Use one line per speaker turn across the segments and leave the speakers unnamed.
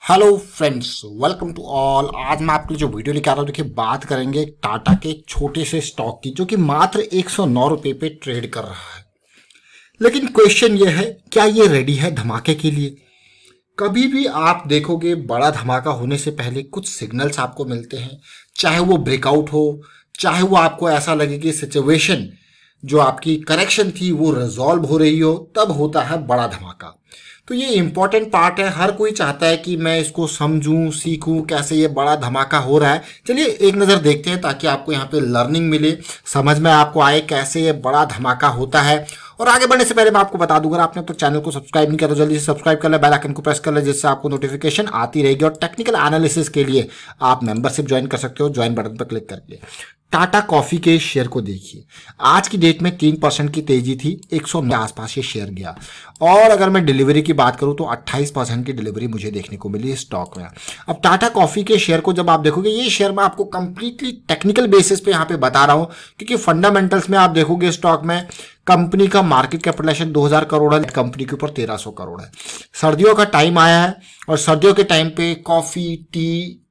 Hello friends, welcome to all. आज मैं आपके लिए जो वीडियो लेके आ रहा हूँ, देखिए बात करेंगे टाटा के छोटे से स्टॉक की जो कि मात्र 109 रुपये पे ट्रेड कर रहा है। लेकिन क्वेश्चन ये है, क्या ये रेडी है धमाके के लिए? कभी भी आप देखोगे बड़ा धमाका होने से पहले कुछ सिग्नल्स आपको मिलते हैं, चाहे वो ब्रेकआउट हो, चाहे वो आपको ऐसा लगे कि सिचुएशन जो आपकी करेक्शन थी वो रिजॉल्व हो रही हो, तब होता है बड़ा धमाका। तो ये इंपॉर्टेंट पार्ट है। हर कोई चाहता है कि मैं इसको समझूं, सीखूं कैसे ये बड़ा धमाका हो रहा है। चलिए एक नज़र देखते हैं ताकि आपको यहाँ पे लर्निंग मिले, समझ में आपको आए कैसे ये बड़ा धमाका होता है। और आगे बढ़ने से पहले मैं आपको बता दूंगा, आपने तो चैनल को सब्सक्राइब नहीं किया तो जल्दी से सब्सक्राइब कर ले, बेल आइकन को प्रेस कर ले, जिससे आपको नोटिफिकेशन आती रहेगी। और टेक्निकल एनालिसिस के लिए आप मेंबरशिप ज्वाइन कर सकते हो, ज्वाइन बटन पर क्लिक करके। टाटा कॉफी के शेयर को देखिए, आज की डेट में 3% की तेजी थी, 109 के आसपास ये शेयर गया। और अगर मैं डिलीवरी की बात करूं तो 28% की डिलीवरी मुझे देखने को मिली स्टॉक में। अब टाटा कॉफी के शेयर को जब आप देखोगे, ये शेयर मैं आपको कंप्लीटली टेक्निकल बेसिस पे यहाँ पे बता रहा हूं, क्योंकि फंडामेंटल्स में आप देखोगे स्टॉक में कंपनी का मार्केट कैपिटलाइजेशन 2000 करोड़ है, कंपनी के ऊपर 1300 करोड़ है। सर्दियों का टाइम आया है और सर्दियों के टाइम पे कॉफी, टी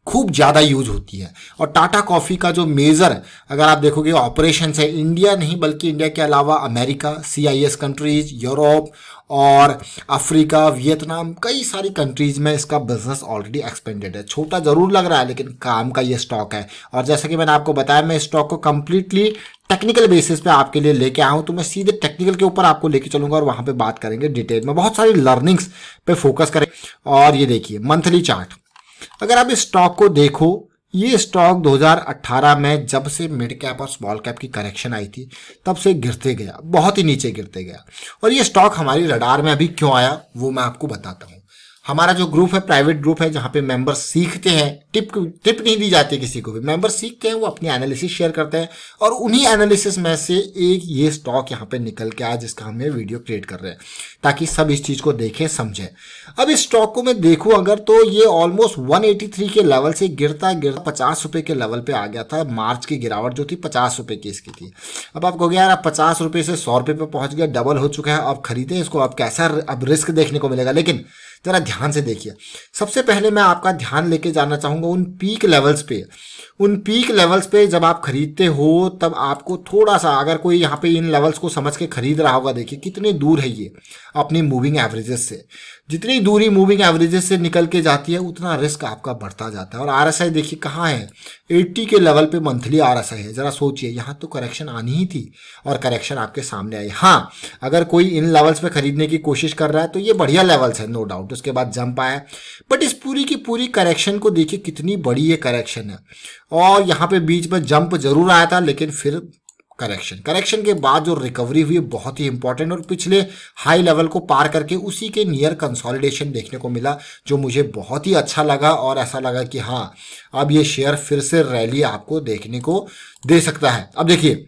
खूब ज़्यादा यूज होती है। और टाटा कॉफ़ी का जो मेजर अगर आप देखोगे ऑपरेशन है, इंडिया नहीं बल्कि इंडिया के अलावा अमेरिका, CIS कंट्रीज, यूरोप और अफ्रीका, वियतनाम, कई सारी कंट्रीज में इसका बिजनेस ऑलरेडी एक्सपेंडेड है। छोटा जरूर लग रहा है लेकिन काम का ये स्टॉक है। और जैसा कि मैंने आपको बताया, मैं स्टॉक को कंप्लीटली टेक्निकल बेसिस पे आपके लिए लेके आया हूं, तो मैं सीधे टेक्निकल के ऊपर आपको लेके चलूंगा और वहां पे बात करेंगे डिटेल में, बहुत सारी लर्निंग्स पे फोकस करें। और ये देखिए मंथली चार्ट, अगर आप इस स्टॉक को देखो, ये स्टॉक 2018 में जब से मिड कैप और स्मॉल कैप की करेक्शन आई थी तब से गिरते गया, बहुत ही नीचे गिरते गया। और ये स्टॉक हमारी रडार में अभी क्यों आया वो मैं आपको बताता हूँ। हमारा जो ग्रुप है, प्राइवेट ग्रुप है, जहाँ पे मेंबर्स सीखते हैं, टिप नहीं दी जाती किसी को भी, मेंबर्स सीखते हैं, वो अपनी एनालिसिस शेयर करते हैं और उन्हीं एनालिसिस में से एक ये स्टॉक यहाँ पे निकल के आया जिसका हम ये वीडियो क्रिएट कर रहे हैं ताकि सब इस चीज को देखें समझें। अब इस स्टॉक को मैं देखूं अगर, तो ये ऑलमोस्ट 183 के लेवल से गिरता गिरता 50 रुपए के लेवल पे आ गया था। मार्च की गिरावट जो थी 50 रुपए की इसकी थी। अब आप कहोगे यार, अब 50 रुपए से 100 रुपए पे पहुंच गया, डबल हो चुका है, अब खरीदे इसको, अब कैसा अब रिस्क देखने को मिलेगा। लेकिन जरा ध्यान से देखिए, सबसे पहले मैं आपका ध्यान लेके जाना चाहूंगा उन पीक लेवल्स पे। उन पीक लेवल्स पे जब आप खरीदते हो तब आपको थोड़ा सा, अगर कोई यहाँ पे इन लेवल्स को समझ के खरीद रहा होगा, देखिए कितनी दूर है ये अपनी मूविंग एवरेजेस से। जितनी दूरी मूविंग एवरेजेस से निकल के जाती है उतना रिस्क आपका बढ़ता जाता है। और RSI देखिए कहाँ है, 80 के लेवल पे मंथली RSI है। जरा सोचिए, यहाँ तो करेक्शन आनी ही थी और करेक्शन आपके सामने आई। हाँ, अगर कोई इन लेवल्स पे खरीदने की कोशिश कर रहा है तो ये बढ़िया लेवल्स है, नो डाउट। उसके बाद जंप आया, बट इस पूरी की पूरी करेक्शन को देखिए कितनी बड़ी ये करेक्शन है। और यहाँ पे बीच में जंप जरूर आया था लेकिन फिर करेक्शन के बाद जो रिकवरी हुई बहुत ही इंपॉर्टेंट, और पिछले हाई लेवल को पार करके उसी के नियर कंसोलिडेशन देखने को मिला, जो मुझे बहुत ही अच्छा लगा। और ऐसा लगा कि हाँ, अब ये शेयर फिर से रैली आपको देखने को दे सकता है। अब देखिए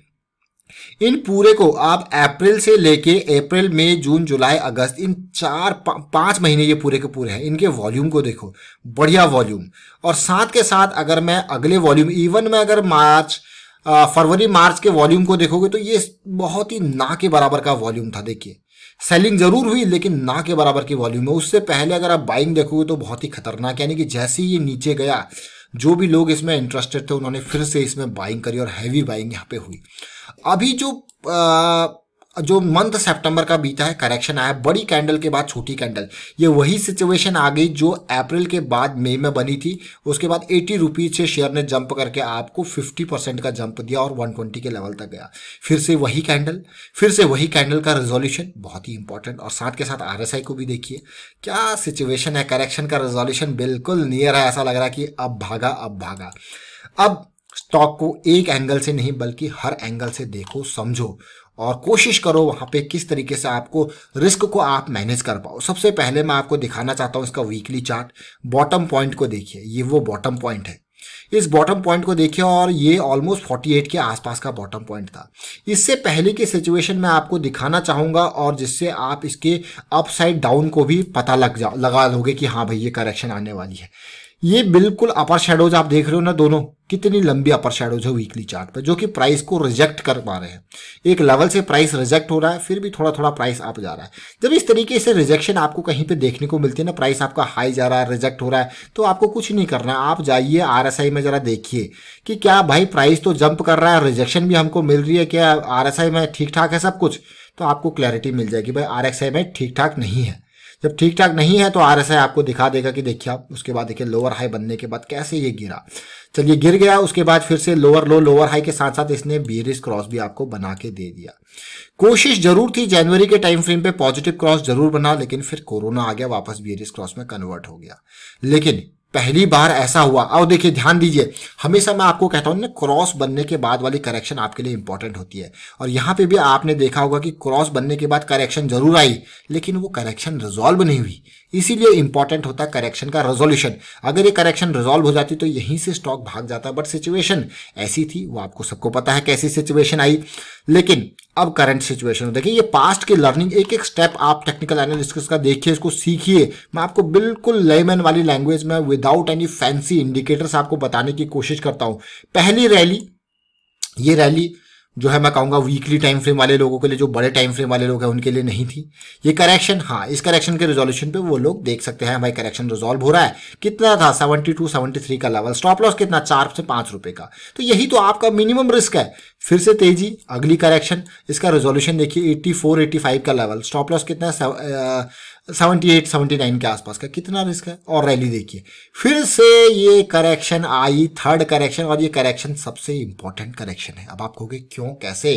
इन पूरे को आप अप्रैल से लेके अप्रैल, मई, जून, जुलाई, अगस्त, इन 4-5 महीने ये पूरे के पूरे हैं, इनके वॉल्यूम को देखो, बढ़िया वॉल्यूम। और साथ के साथ अगर मैं अगले वॉल्यूम, इवन में अगर फरवरी मार्च के वॉल्यूम को देखोगे तो ये बहुत ही ना के बराबर का वॉल्यूम था। देखिए सेलिंग जरूर हुई लेकिन ना के बराबर की वॉल्यूम है। उससे पहले अगर आप बाइंग देखोगे तो बहुत ही खतरनाक, यानी कि जैसे ही ये नीचे गया, जो भी लोग इसमें इंटरेस्टेड थे उन्होंने फिर से इसमें बाइंग करी और हैवी बाइंग यहाँ पे हुई। अभी जो मंथ सितंबर का बीता है, करेक्शन आया, बड़ी कैंडल के बाद छोटी कैंडल, ये वही सिचुएशन आ गई जो अप्रैल के बाद मई में बनी थी। उसके बाद 80 रुपीज से शेयर ने जंप करके आपको 50% का जंप दिया और 120 के लेवल तक गया। फिर से वही कैंडल, फिर से वही कैंडल का रिजोल्यूशन, बहुत ही इंपॉर्टेंट। और साथ के साथ RSI को भी देखिए, क्या सिचुएशन है, करेक्शन का रिजोल्यूशन बिल्कुल नियर है। ऐसा लग रहा है कि अब भागा। अब स्टॉक को एक एंगल से नहीं बल्कि हर एंगल से देखो, समझो और कोशिश करो वहां पे किस तरीके से आपको रिस्क को आप मैनेज कर पाओ। सबसे पहले मैं आपको दिखाना चाहता हूं इसका वीकली चार्ट। बॉटम पॉइंट को देखिए, ये वो बॉटम पॉइंट है। इस बॉटम पॉइंट को देखिए और ये ऑलमोस्ट 48 के आसपास का बॉटम पॉइंट था। इससे पहले की सिचुएशन मैं आपको दिखाना चाहूंगा और जिससे आप इसके अपसाइड डाउन को भी पता लगा लोगे कि हाँ भाई ये करेक्शन आने वाली है। ये बिल्कुल अपर शेडोज आप देख रहे हो ना, दोनों कितनी लंबी अपर शेडोज है वीकली चार्ट पे, जो कि प्राइस को रिजेक्ट कर पा रहे हैं। एक लेवल से प्राइस रिजेक्ट हो रहा है, फिर भी थोड़ा थोड़ा प्राइस अप जा रहा है। जब इस तरीके से रिजेक्शन आपको कहीं पे देखने को मिलती है ना, प्राइस आपका हाई जा रहा है, रिजेक्ट हो रहा है, तो आपको कुछ नहीं करना है। आप जाइए RSI में जरा देखिए कि क्या भाई प्राइस तो जंप कर रहा है, रिजेक्शन भी हमको मिल रही है, क्या RSI में ठीक ठाक है सब कुछ, तो आपको क्लैरिटी मिल जाएगी भाई RSI में ठीक ठाक नहीं है। जब ठीक ठाक नहीं है तो RSI आपको दिखा देगा कि देखिए आप, उसके बाद देखिए लोअर हाई बनने के बाद कैसे ये गिरा। चलिए गिर गया, उसके बाद फिर से लोअर लो, लोअर हाई के साथ साथ इसने बेरिश क्रॉस भी आपको बना के दे दिया। कोशिश जरूर थी जनवरी के टाइम फ्रेम पे पॉजिटिव क्रॉस जरूर बना, लेकिन फिर कोरोना आ गया, वापस बेरिश क्रॉस में कन्वर्ट हो गया। लेकिन पहली बार ऐसा हुआ। अब देखिए ध्यान दीजिए, हमेशा मैं आपको कहता हूं ना, क्रॉस बनने के बाद वाली करेक्शन आपके लिए इंपॉर्टेंट होती है। और यहां पे भी आपने देखा होगा कि क्रॉस बनने के बाद करेक्शन जरूर आई, लेकिन वो करेक्शन रिजॉल्व नहीं हुई। इसीलिए इंपॉर्टेंट होता है करेक्शन का रेजोल्यूशन। अगर ये करेक्शन रिजॉल्व हो जाती तो यहीं से स्टॉक भाग जाता, बट सिचुएशन ऐसी थी, वो आपको सबको पता है कैसी सिचुएशन आई। लेकिन अब करंट सिचुएशन देखिए, ये पास्ट की लर्निंग, एक एक स्टेप आप टेक्निकल एनालिसिस का देखिए, इसको सीखिए। मैं आपको बिल्कुल लेमन वाली लैंग्वेज में विदाउट एनी फैंसी इंडिकेटर्स आपको बताने की कोशिश करता हूं। पहली रैली, ये रैली जो है मैं कहूंगा वीकली टाइम फ्रेम वाले लोगों के लिए, जो बड़े टाइम फ्रेम वाले लोग हैं उनके लिए नहीं थी। ये करेक्शन, हाँ, इस करेक्शन के रिजोल्यूशन पे वो लोग देख सकते हैं भाई करेक्शन रिजॉल्व हो रहा है। कितना था 72 73 का लेवल, स्टॉप लॉस कितना 4 से 5 रुपए का, तो यही तो आपका मिनिमम रिस्क है। फिर से तेजी, अगली करेक्शन, इसका रिजोल्यूशन देखिए 84 85 का लेवल, स्टॉप लॉस कितना है 78 79 के आसपास का, कितना रिस्क है। और रैली देखिए, फिर से ये करेक्शन आई, थर्ड करेक्शन, और ये करेक्शन सबसे इंपॉर्टेंट करेक्शन है। अब आप कहोगे क्यों, कैसे?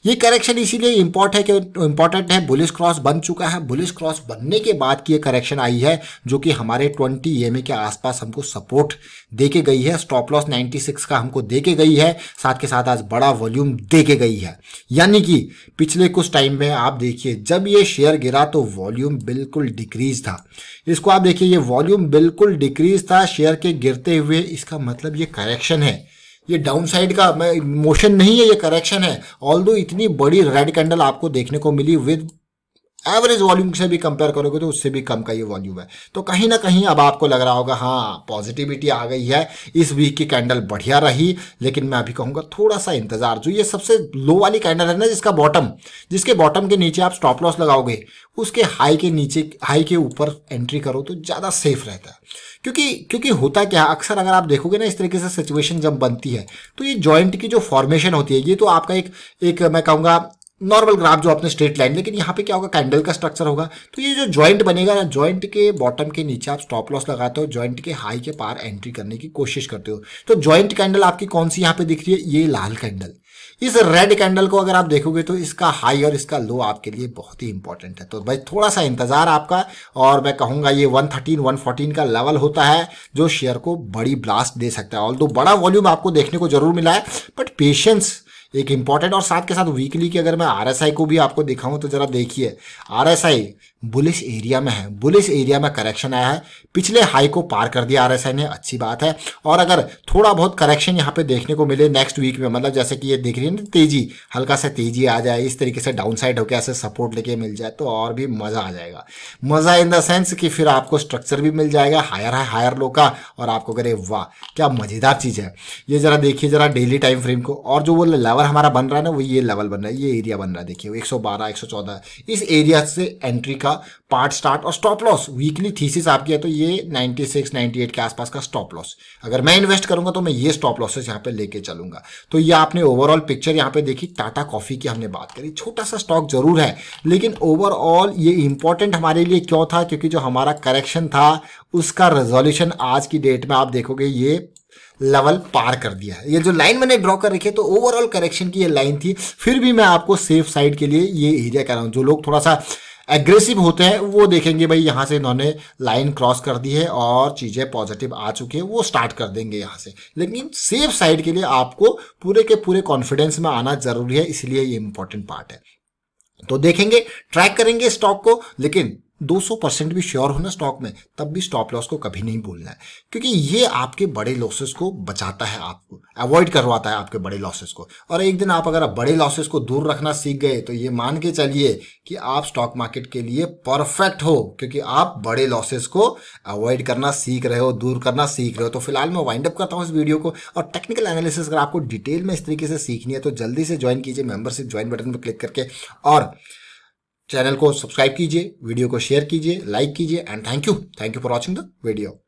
ये करेक्शन इसीलिए इंपॉर्टेंट है, बुलिश क्रॉस बन चुका है। बुलिश क्रॉस बनने के बाद की ये करेक्शन आई है, जो कि हमारे 20 EMA के आसपास हमको सपोर्ट दे के गई है। स्टॉप लॉस 96 का हमको दे के गई है, साथ के साथ आज बड़ा वॉल्यूम दे के गई है। यानी कि पिछले कुछ टाइम में आप देखिए, जब ये शेयर गिरा तो वॉल्यूम बिल्कुल डिक्रीज था। इसको आप देखिए, ये वॉल्यूम बिल्कुल डिक्रीज था शेयर के गिरते हुए। इसका मतलब ये करेक्शन है, ये डाउन साइड का मोशन नहीं है, ये करेक्शन है। ऑल्दो इतनी बड़ी रेड कैंडल आपको देखने को मिली, विद एवरेज वॉल्यूम से भी कंपेयर करोगे तो उससे भी कम का ये वॉल्यूम है। तो कहीं ना कहीं अब आपको लग रहा होगा हाँ पॉजिटिविटी आ गई है, इस वीक की कैंडल बढ़िया रही। लेकिन मैं अभी कहूंगा थोड़ा सा इंतजार। जो ये सबसे लो वाली कैंडल है ना, जिसके बॉटम के नीचे आप स्टॉप लॉस लगाओगे, उसके हाई के नीचे, हाई के ऊपर एंट्री करो तो ज्यादा सेफ रहता है। क्योंकि होता क्या, अक्सर अगर आप देखोगे ना, इस तरीके से सिचुएशन जब बनती है तो ये जॉइंट की जो फॉर्मेशन होती है, ये तो आपका एक मैं कहूंगा नॉर्मल ग्राफ जो अपने स्ट्रेट लाइन, लेकिन यहाँ पे क्या होगा, कैंडल का स्ट्रक्चर होगा। तो ये जो जॉइंट बनेगा ना, जॉइंट के बॉटम के नीचे आप स्टॉप लॉस लगाते हो, जॉइंट के हाई के पार एंट्री करने की कोशिश करते हो। तो जॉइंट कैंडल आपकी कौन सी यहाँ पे दिख रही है, ये लाल कैंडल। इस रेड कैंडल को अगर आप देखोगे तो इसका हाई और इसका लो आपके लिए बहुत ही इंपॉर्टेंट है। तो भाई थोड़ा सा इंतजार आपका, और मैं कहूंगा ये 113 114 का लेवल होता है जो शेयर को बड़ी ब्लास्ट दे सकता है। ऑल्दो बड़ा वॉल्यूम आपको देखने को जरूर मिला है, बट पेशेंस एक इंपॉर्टेंट। और साथ के साथ वीकली की अगर मैं RSI को भी आपको दिखाऊं तो जरा देखिए, RSI बुलिश एरिया में है, बुलिश एरिया में करेक्शन आया है, पिछले हाई को पार कर दिया RSI ने, अच्छी बात है। और अगर थोड़ा बहुत करेक्शन यहाँ पे देखने को मिले नेक्स्ट वीक में, मतलब जैसे कि ये देख रही है ना तेजी, हल्का सा तेजी आ जाए, इस तरीके से डाउन साइड होकर ऐसे सपोर्ट लेके मिल जाए तो और भी मजा आ जाएगा। मजा इन द सेंस कि फिर आपको स्ट्रक्चर भी मिल जाएगा हायर लो का, और आपको करे वाह क्या मजेदार चीज है। ये जरा देखिए, जरा डेली टाइम फ्रेम को, और जो वो लेवल हमारा बन रहा है ना, वो ये लेवल बन रहा है, ये एरिया बन रहा है, देखिए 112 114, इस एरिया से एंट्री का पार्ट स्टार्ट। और स्टॉप लॉस वीकली थीसिस आपकी है तो ये 96 98 के आसपास का स्टॉप लॉस, अगर मैं इन्वेस्ट करूंगा तो मैं ये स्टॉप लॉसेस यहाँ पे लेके चलूंगा। तो ये आपने ओवरऑल पिक्चर यहाँ पे देखी। टाटा कॉफी की हमने बात करी, छोटा सा स्टॉक जरूर है, लेकिन ओवरऑल ये इंपॉर्टेंट हमारे लिए क्यों था, क्योंकि जो हमारा करेक्शन था उसका रेजोल्यूशन आज की डेट में आप देखोगे ये लेवल पार कर दिया है। ये जो लाइन मैंने ड्रॉ कर रखी है तो ओवरऑल करेक्शन की ये लाइन थी। फिर भी मैं आपको सेफ साइड के लिए ये एरिया कर रहा हूं। जो लोग थोड़ा सा एग्रेसिव होते हैं वो देखेंगे भाई यहां से इन्होंने लाइन क्रॉस कर दी है और चीजें पॉजिटिव आ चुकी है, वो स्टार्ट कर देंगे यहां से। लेकिन सेफ साइड के लिए आपको पूरे के पूरे कॉन्फिडेंस में आना जरूरी है, इसलिए ये इंपॉर्टेंट पार्ट है। तो देखेंगे, ट्रैक करेंगे स्टॉक को, लेकिन 200% भी श्योर हो ना स्टॉक में, तब भी स्टॉप लॉस को कभी नहीं भूलना है, क्योंकि ये आपके बड़े लॉसेस को बचाता है, आपको अवॉइड करवाता है आपके बड़े लॉसेस को। और एक दिन आप अगर बड़े लॉसेस को दूर रखना सीख गए तो ये मान के चलिए कि आप स्टॉक मार्केट के लिए परफेक्ट हो, क्योंकि आप बड़े लॉसेस को अवॉइड करना सीख रहे हो, दूर करना सीख रहे हो। तो फिलहाल मैं वाइंड अप करता हूँ इस वीडियो को। और टेक्निकल एनालिसिस अगर आपको डिटेल में इस तरीके से सीखनी है तो जल्दी से ज्वाइन कीजिए मेंबरशिप ज्वाइन बटन पर क्लिक करके, और चैनल को सब्सक्राइब कीजिए, वीडियो को शेयर कीजिए, लाइक कीजिए, and thank you for watching the video.